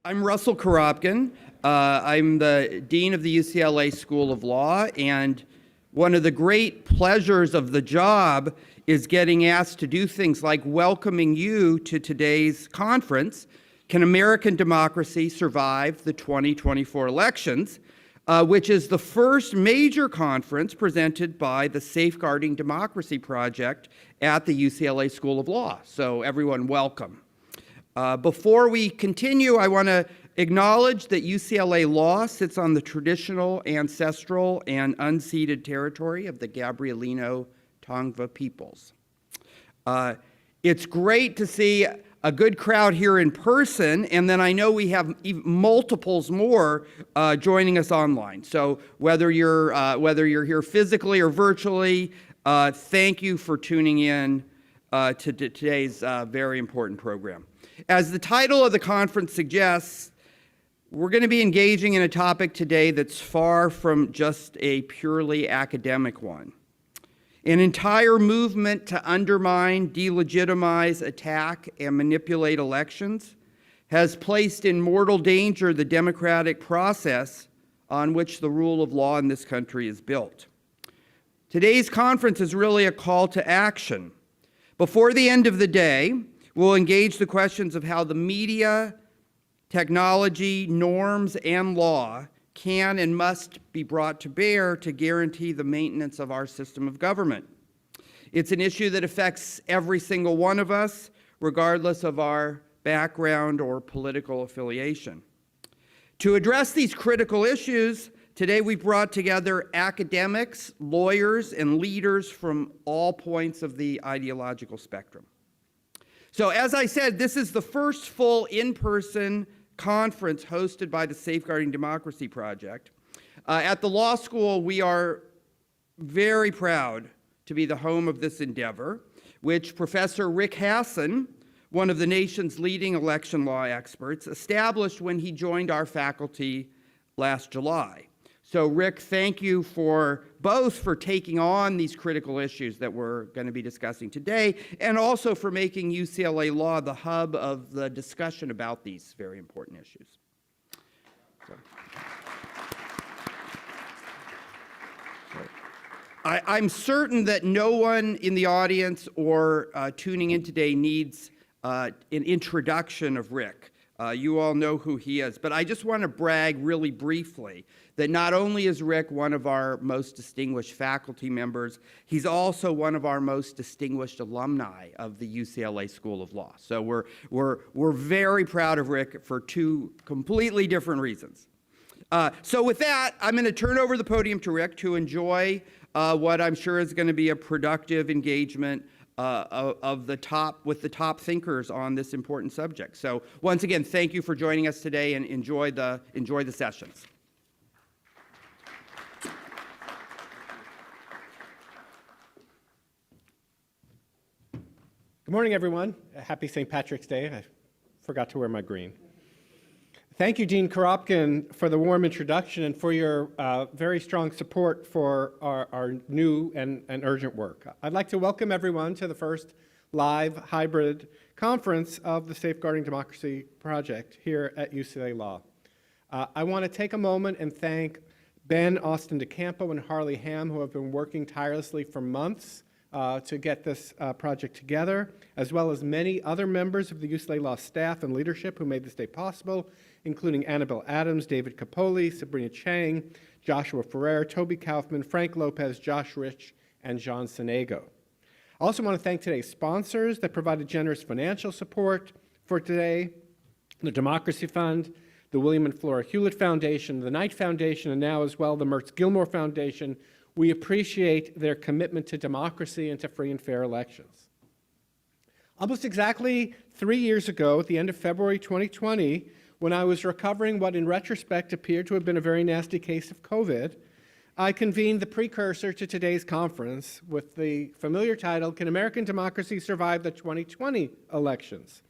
I'm Russell Koropkin. I'm the Dean of the UCLA School of Law, and one of the great pleasures of the job is getting asked to do things like welcoming you to today's conference, Can American Democracy Survive the 2024 Elections?, which is the first major conference presented by the Safeguarding Democracy Project at the UCLA School of Law. So everyone, welcome. Before we continue, I want to acknowledge that UCLA law sits on the traditional, ancestral, and unceded territory of the Gabrielino Tongva peoples. It's great to see a good crowd here in person, and then I know we have multiples more joining us online. So whether you're here physically or virtually, thank you for tuning in to today's very important program. As the title of the conference suggests, we're going to be engaging in a topic today that's far from just a purely academic one. An entire movement to undermine, delegitimize, attack, and manipulate elections has placed in mortal danger the democratic process on which the rule of law in this country is built. Today's conference is really a call to action. Before the end of the day, we'll engage the questions of how the media, technology, norms, and law can and must be brought to bear to guarantee the maintenance of our system of government. It's an issue that affects every single one of us, regardless of our background or political affiliation. To address these critical issues, today we brought together academics, lawyers, and leaders from all points of the ideological spectrum. So as I said, this is the first full in-person conference hosted by the Safeguarding Democracy Project. At the law school, we are very proud to be the home of this endeavor, which Professor Rick Hasen, one of the nation's leading election law experts, established when he joined our faculty last July. So Rick, thank you for taking on these critical issues that we're going to be discussing today, and also for making UCLA Law the hub of the discussion about these very important issues. I'm certain that no one in the audience or tuning in today needs an introduction of Rick. You all know who he is, but I just want to brag really briefly that not only is Rick one of our most distinguished faculty members, he's also one of our most distinguished alumni of the UCLA School of Law. So we're very proud of Rick for two completely different reasons. So with that, I'm going to turn over the podium to Rick to enjoy what I'm sure is going to be a productive engagement with the top thinkers on this important subject. So once again, thank you for joining us today, and enjoy the sessions. Good morning, everyone. Happy St. Patrick's Day. I forgot to wear my green. Thank you, Dean Koropkin, for the warm introduction and for your very strong support for our new and urgent work. I'd like to welcome everyone to the first live hybrid conference of the Safeguarding Democracy Project here at UCLA Law. I want to take a moment and thank Ben Austin DeCampo and Harley Ham, who have been working tirelessly for months to get this project together, as well as many other members of the UCLA Law staff and leadership who made this day possible, including Annabelle Adams, David Capoli, Sabrina Chang, Joshua Ferrer, Toby Kaufman, Frank Lopez, Josh Rich, and John Sonego. I also want to thank today's sponsors that provided generous financial support for today: the Democracy Fund, the William and Flora Hewlett Foundation, the Knight Foundation, and now as well the Mertz Gilmore Foundation. We appreciate their commitment to democracy and to free and fair elections. Almost exactly 3 years ago, at the end of February 2020, when I was recovering what in retrospect appeared to have been a very nasty case of COVID, I convened the precursor to today's conference with the familiar title, Can American Democracy Survive the 2020 Elections?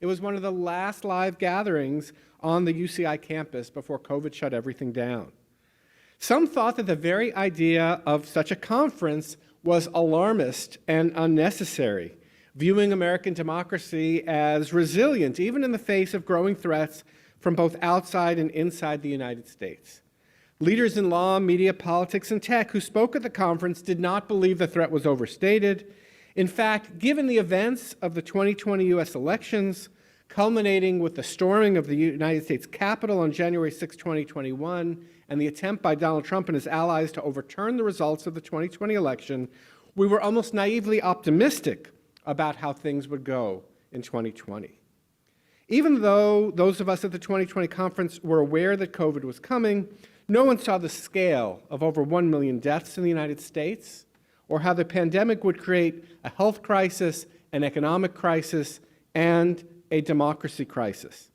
It was one of the last live gatherings on the UCI campus before COVID shut everything down. Some thought that the very idea of such a conference was alarmist and unnecessary, viewing American democracy as resilient, even in the face of growing threats from both outside and inside the United States. Leaders in law, media, politics, and tech who spoke at the conference did not believe the threat was overstated. In fact, given the events of the 2020 U.S. elections, culminating with the storming of the United States Capitol on January 6, 2021, and the attempt by Donald Trump and his allies to overturn the results of the 2020 election, we were almost naively optimistic about how things would go in 2020. Even though those of us at the 2020 conference were aware that COVID was coming, no one saw the scale of over 1 million deaths in the United States, or how the pandemic would create a health crisis, an economic crisis, and a democracy crisis.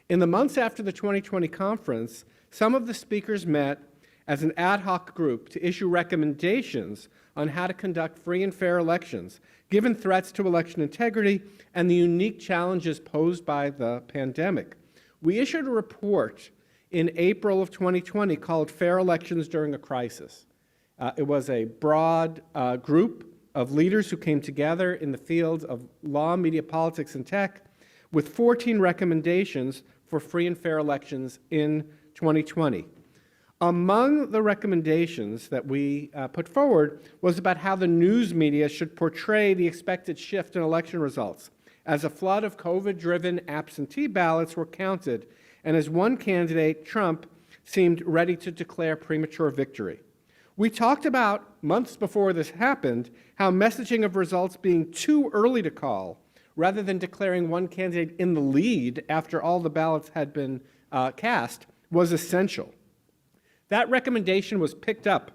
In the months after the 2020 conference, some of the speakers met as an ad hoc group to issue recommendations on how to conduct free and fair elections, given threats to election integrity and the unique challenges posed by the pandemic. We issued a report in April of 2020 called Fair Elections During a Crisis. It was a broad group of leaders who came together in the fields of law, media, politics, and tech with 14 recommendations for free and fair elections in 2020. Among the recommendations that we put forward was about how the news media should portray the expected shift in election results as a flood of COVID-driven absentee ballots were counted, and as one candidate, Trump, seemed ready to declare premature victory. We talked about, months before this happened, how messaging of results being too early to call, rather than declaring one candidate in the lead after all the ballots had been cast, was essential. That recommendation was picked up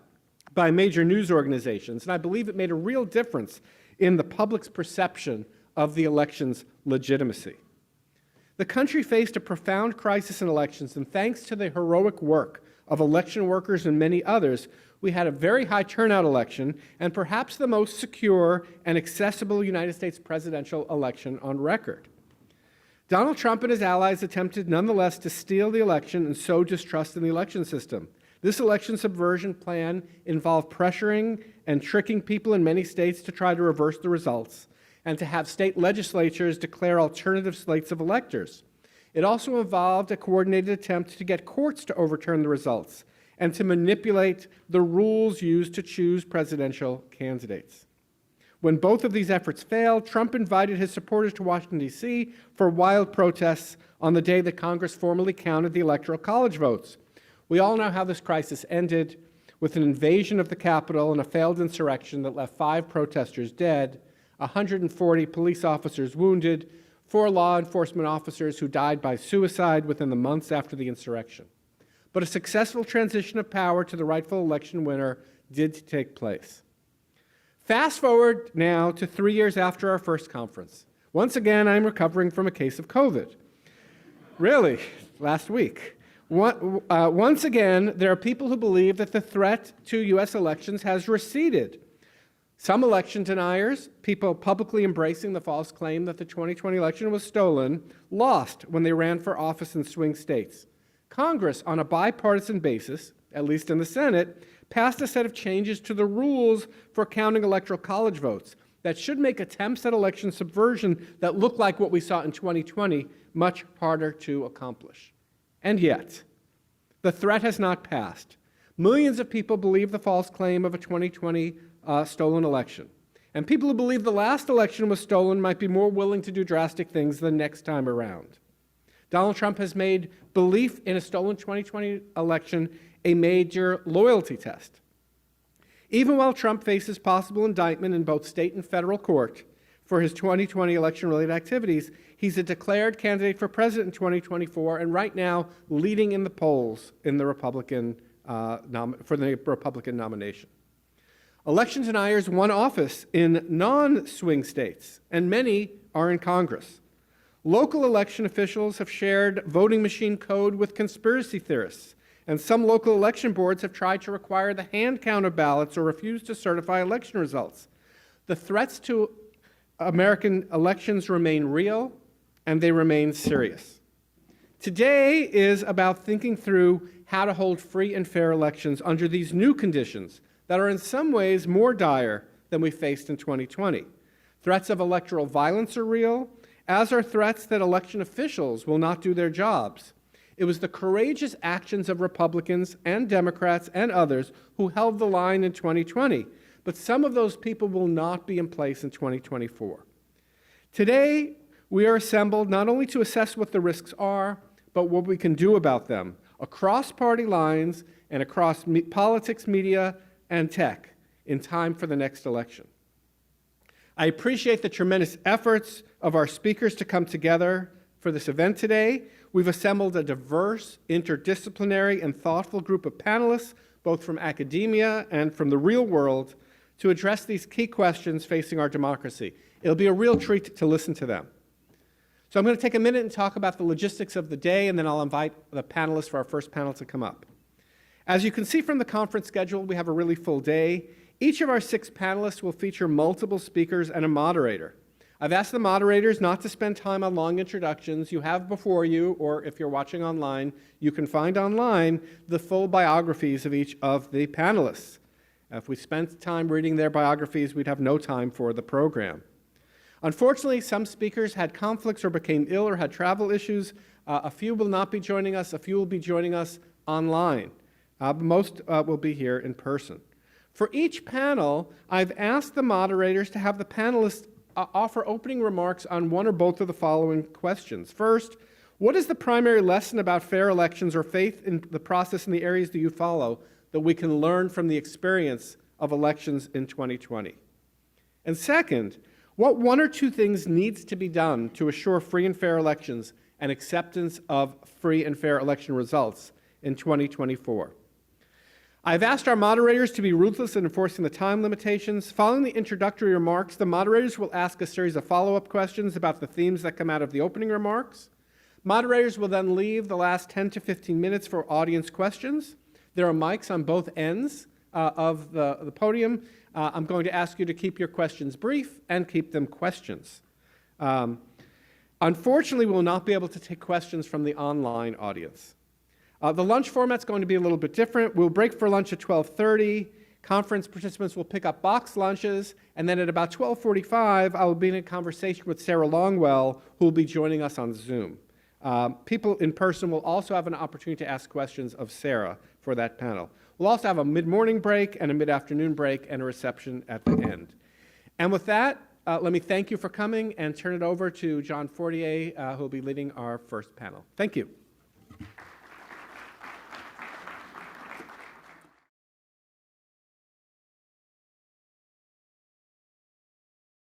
by major news organizations, and I believe it made a real difference in the public's perception of the election's legitimacy. The country faced a profound crisis in elections, and thanks to the heroic work of election workers and many others, we had a very high turnout election and perhaps the most secure and accessible United States presidential election on record. Donald Trump and his allies attempted nonetheless to steal the election and sow distrust in the election system. This election subversion plan involved pressuring and tricking people in many states to try to reverse the results and to have state legislatures declare alternative slates of electors. It also involved a coordinated attempt to get courts to overturn the results and to manipulate the rules used to choose presidential candidates. When both of these efforts failed, Trump invited his supporters to Washington, D.C. for wild protests on the day that Congress formally counted the Electoral College votes. We all know how this crisis ended, with an invasion of the Capitol and a failed insurrection that left 5 protesters dead, 140 police officers wounded, 4 law enforcement officers who died by suicide within the months after the insurrection. But a successful transition of power to the rightful election winner did take place. Fast forward now to 3 years after our first conference. Once again, I'm recovering from a case of COVID. Really, last week. Once again, there are people who believe that the threat to U.S. elections has receded. Some election deniers, people publicly embracing the false claim that the 2020 election was stolen, lost when they ran for office in swing states. Congress, on a bipartisan basis, at least in the Senate, passed a set of changes to the rules for counting electoral college votes that should make attempts at election subversion that look like what we saw in 2020 much harder to accomplish. And yet, the threat has not passed. Millions of people believe the false claim of a 2020 stolen election. And people who believe the last election was stolen might be more willing to do drastic things the next time around. Donald Trump has made belief in a stolen 2020 election a major loyalty test. Even while Trump faces possible indictment in both state and federal court for his 2020 election-related activities, he's a declared candidate for president in 2024 and right now leading in the polls in the Republican for the Republican nomination. Election deniers won office in non-swing states, and many are in Congress. Local election officials have shared voting machine code with conspiracy theorists, and some local election boards have tried to require the hand count of ballots or refuse to certify election results. The threats to American elections remain real, and they remain serious. Today is about thinking through how to hold free and fair elections under these new conditions that are in some ways more dire than we faced in 2020. Threats of electoral violence are real, as are threats that election officials will not do their jobs. It was the courageous actions of Republicans and Democrats and others who held the line in 2020. But some of those people will not be in place in 2024. Today, we are assembled not only to assess what the risks are, but what we can do about them across party lines and across politics, media, and tech in time for the next election. I appreciate the tremendous efforts of our speakers to come together for this event today. We've assembled a diverse, interdisciplinary, and thoughtful group of panelists, both from academia and from the real world, to address these key questions facing our democracy. It'll be a real treat to listen to them. So I'm going to take a minute and talk about the logistics of the day, and then I'll invite the panelists for our first panel to come up. As you can see from the conference schedule, we have a really full day. Each of our 6 panelists will feature multiple speakers and a moderator. I've asked the moderators not to spend time on long introductions. You have before you, or if you're watching online, you can find online the full biographies of each of the panelists. If we spent time reading their biographies, we'd have no time for the program. Unfortunately, some speakers had conflicts or became ill or had travel issues. A few will not be joining us. A few will be joining us online. Most will be here in person. For each panel, I've asked the moderators to have the panelists offer opening remarks on one or both of the following questions. First, what is the primary lesson about fair elections or faith in the process in the areas that you follow that we can learn from the experience of elections in 2020? And second, what 1 or 2 things needs to be done to assure free and fair elections and acceptance of free and fair election results in 2024? I've asked our moderators to be ruthless in enforcing the time limitations. Following the introductory remarks, the moderators will ask a series of follow-up questions about the themes that come out of the opening remarks. Moderators will then leave the last 10 to 15 minutes for audience questions. There are mics on both ends of the podium. I'm going to ask you to keep your questions brief and keep them questions. Unfortunately, we will not be able to take questions from the online audience. The lunch format's going to be a little bit different. We'll break for lunch at 12:30. Conference participants will pick up box lunches, and then at about 12:45, I will be in a conversation with Sarah Longwell, who will be joining us on Zoom. People in person will also have an opportunity to ask questions of Sarah for that panel. We'll also have a mid-morning break and a mid-afternoon break and a reception at the end. And with that, let me thank you for coming and turn it over to John Fortier, who will be leading our first panel. Thank you.